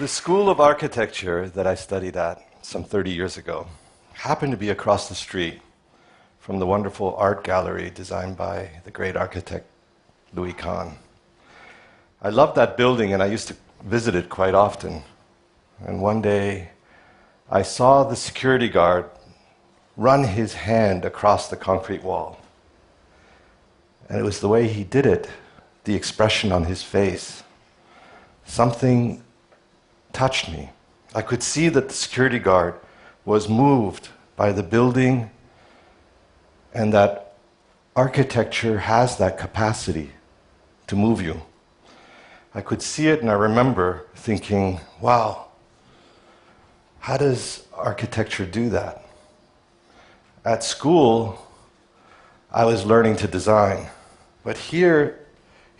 The school of architecture that I studied at some 30 years ago happened to be across the street from the wonderful art gallery designed by the great architect Louis Kahn. I loved that building and I used to visit it quite often. And one day I saw the security guard run his hand across the concrete wall. And it was the way he did it, the expression on his face. Something touched me. I could see that the security guard was moved by the building and that architecture has that capacity to move you. I could see it and I remember thinking, wow, how does architecture do that? At school, I was learning to design, but here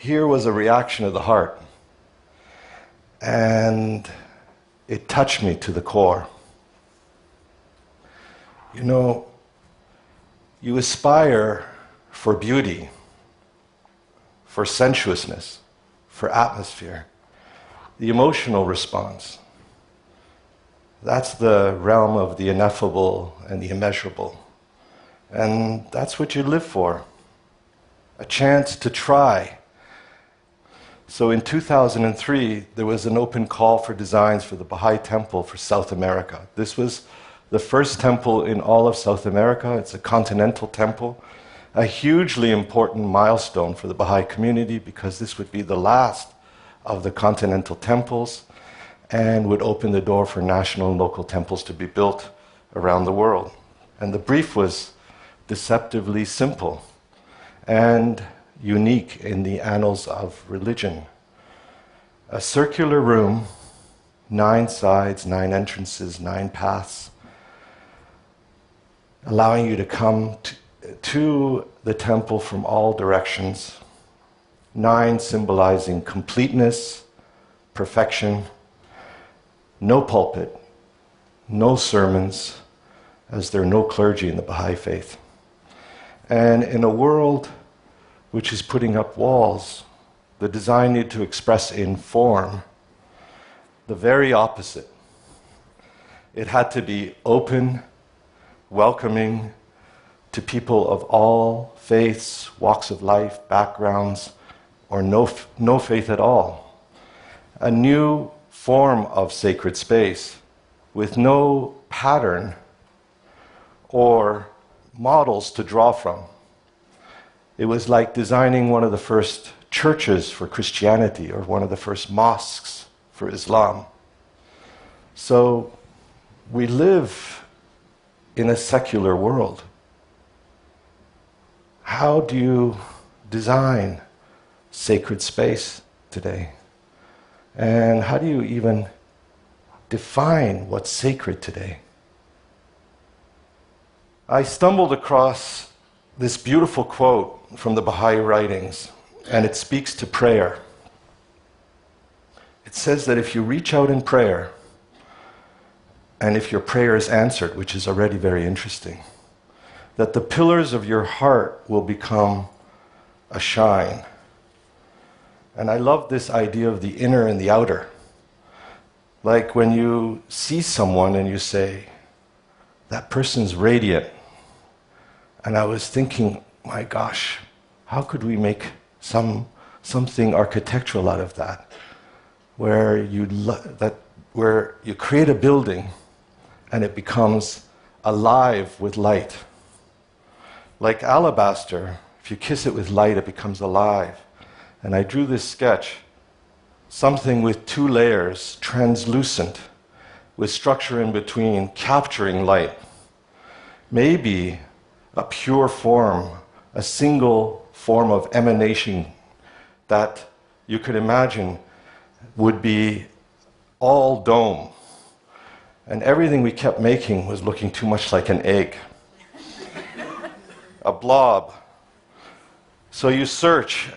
was a reaction of the heart. And it touched me to the core. You know, you aspire for beauty, for sensuousness, for atmosphere, the emotional response. That's the realm of the ineffable and the immeasurable. And that's what you live for, a chance to try. So in 2003, there was an open call for designs for the Bahai temple for South America. This was the first temple in all of South America. It's a continental temple, a hugely important milestone for the Baha'i community because this would be the last of the continental temples and would open the door for national and local temples to be built around the world. And the brief was deceptively simple and unique in the annals of religion. A circular room, 9 sides, 9 entrances, 9 paths, allowing you to come to the temple from all directions. 9 symbolizing completeness, perfection, no pulpit, no sermons, as there are no clergy in the Baha'i faith. And in a world which is putting up walls, the design needed to express in form the very opposite. It had to be open, welcoming to people of all faiths, walks of life, backgrounds, or no faith at all. A new form of sacred space with no pattern or models to draw from. It was like designing one of the first churches for Christianity or one of the first mosques for Islam. So we live in a secular world. How do you design sacred space today? And how do you even define what's sacred today? I stumbled across this beautiful quote from the Baha'i writings, and it speaks to prayer. It says that if you reach out in prayer, and if your prayer is answered, which is already very interesting, that the pillars of your heart will become a shine. And I love this idea of the inner and the outer. Like when you see someone and you say, that person's radiant. And I was thinking, my gosh, how could we make something architectural out of that? Where you create a building and it becomes alive with light. Like alabaster, if you kiss it with light, it becomes alive. And I drew this sketch, something with 2 layers, translucent, with structure in between, capturing light. Maybe a pure form, a single form of emanation that you could imagine would be all dome. And everything we kept making was looking too much like an egg, a blob. So you search,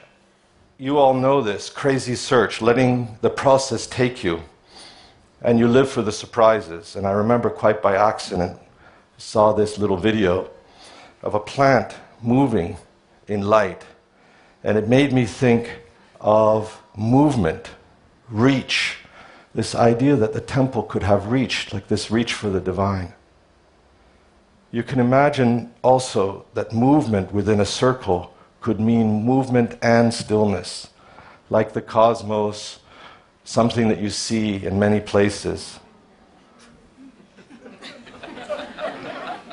you all know this, crazy search, letting the process take you, and you live for the surprises. And I remember quite by accident, saw this little video of a plant moving in light, and it made me think of movement, reach, this idea that the temple could have reached, like this reach for the divine. You can imagine also that movement within a circle could mean movement and stillness, like the cosmos, something that you see in many places.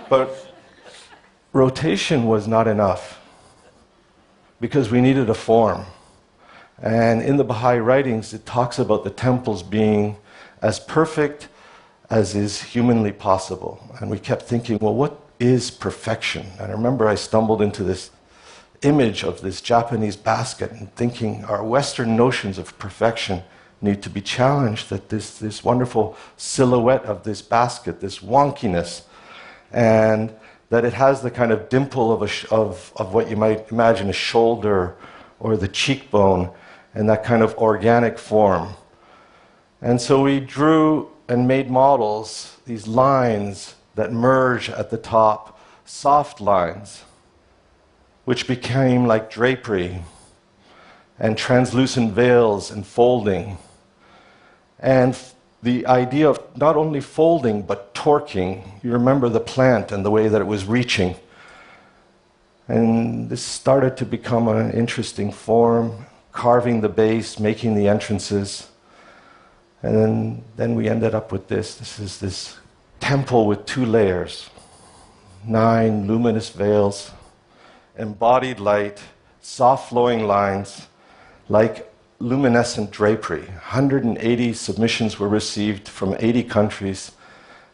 But rotation was not enough, because we needed a form. And in the Bahai writings, it talks about the temples being as perfect as is humanly possible. And we kept thinking, well, what is perfection? And I remember I stumbled into this image of this Japanese basket and thinking our Western notions of perfection need to be challenged, that this wonderful silhouette of this basket, this wonkiness, and that it has the kind of dimple of what you might imagine a shoulder or the cheekbone, and that kind of organic form. And so we drew and made models, these lines that merge at the top, soft lines, which became like drapery and translucent veils and folding. And the idea of not only folding but torquing. You remember the plant and the way that it was reaching. And this started to become an interesting form, carving the base, making the entrances. And then we ended up with this. This is this temple with 2 layers, 9 luminous veils, embodied light, soft flowing lines, like luminescent drapery. 180 submissions were received from 80 countries,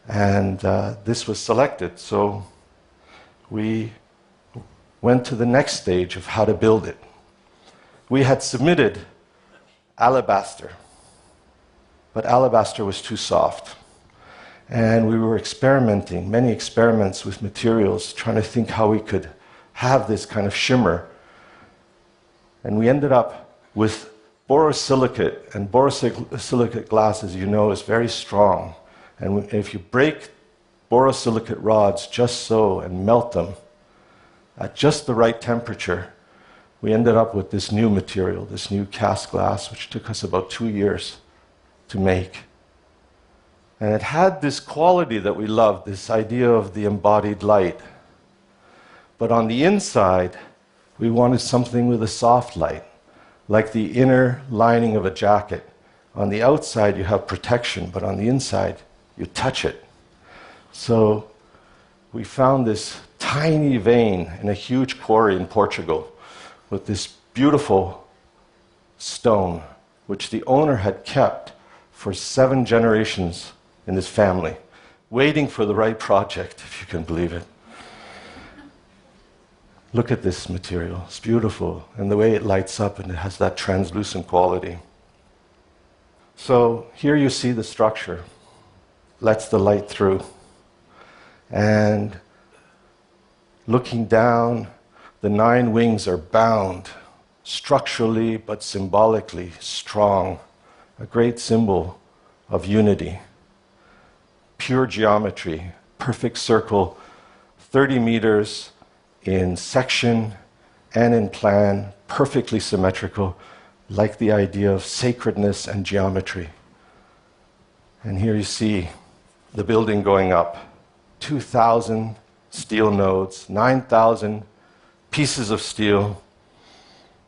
and this was selected. So we went to the next stage of how to build it. We had submitted alabaster, but alabaster was too soft. And we were experimenting, many experiments with materials, trying to think how we could have this kind of shimmer. And we ended up with borosilicate, and borosilicate glass, as you know, is very strong. And if you break borosilicate rods just so and melt them at just the right temperature, we ended up with this new material, this new cast glass, which took us about 2 years to make. And it had this quality that we loved, this idea of the embodied light. But on the inside, we wanted something with a soft light, like the inner lining of a jacket. On the outside, you have protection, but on the inside, you touch it. So we found this tiny vein in a huge quarry in Portugal with this beautiful stone, which the owner had kept for 7 generations in his family, waiting for the right project, if you can believe it. Look at this material. It's beautiful, and the way it lights up, and it has that translucent quality. So here you see the structure. Lets the light through. And looking down, the 9 wings are bound, structurally but symbolically strong, a great symbol of unity. Pure geometry, perfect circle, 30 meters in section and in plan, perfectly symmetrical, like the idea of sacredness and geometry. And here you see the building going up. 2,000 steel nodes, 9,000 pieces of steel,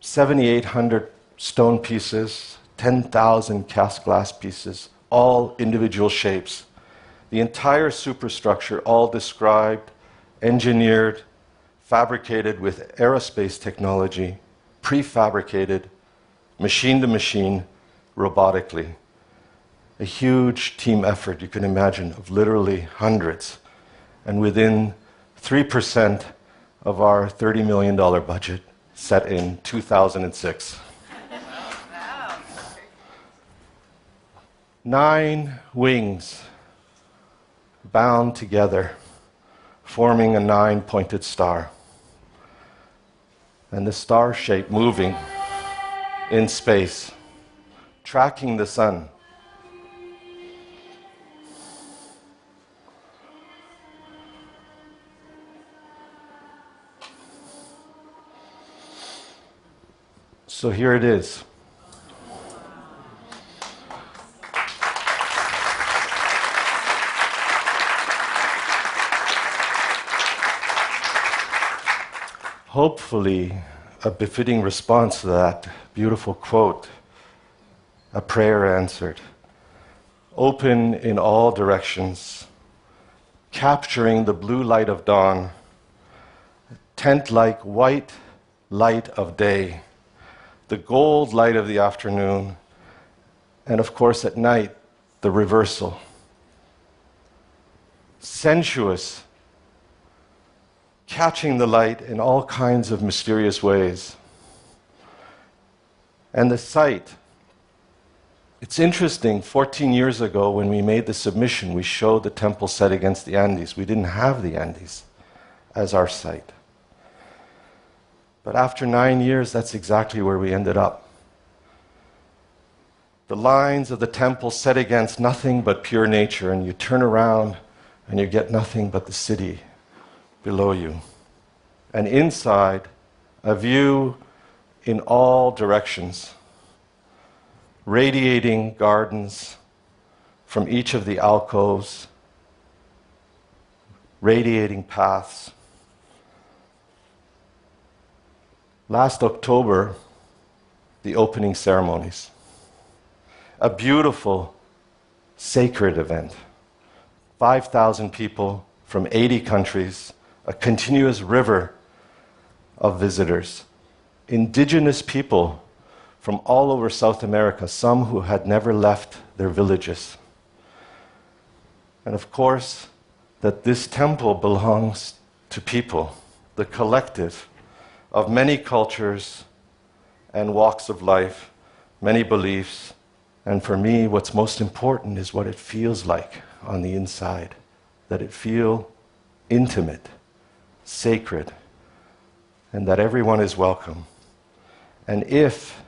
7,800 stone pieces, 10,000 cast glass pieces, all individual shapes. The entire superstructure, all described, engineered, fabricated with aerospace technology, prefabricated, machine to machine, robotically. A huge team effort, you can imagine, of literally hundreds. And within 3% of our $30 million budget, set in 2006. 9 wings bound together, forming a 9-pointed star. And the star shape moving in space, tracking the sun. So here it is. hopefully a befitting response to that beautiful quote, a prayer answered, open in all directions, capturing the blue light of dawn, tent-like white light of day, the gold light of the afternoon, and of course at night, the reversal. Sensuous, catching the light in all kinds of mysterious ways. And the site, it's interesting, 14 years ago when we made the submission, we showed the temple set against the Andes. We didn't have the Andes as our site. But after 9 years, that's exactly where we ended up. The lines of the temple set against nothing but pure nature, and you turn around and you get nothing but the city below you. And inside, a view in all directions, radiating gardens from each of the alcoves, radiating paths. Last October, the opening ceremonies. A beautiful, sacred event. 5,000 people from 80 countries, a continuous river of visitors. Indigenous people from all over South America, some who had never left their villages. And of course, that this temple belongs to people, the collective of many cultures and walks of life, many beliefs, and for me, what's most important is what it feels like on the inside, that it feel intimate, sacred, and that everyone is welcome. And if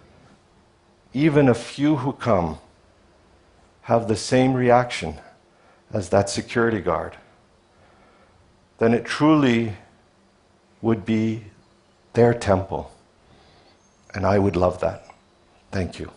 even a few who come have the same reaction as that security guard, then it truly would be their temple. And I would love that. Thank you.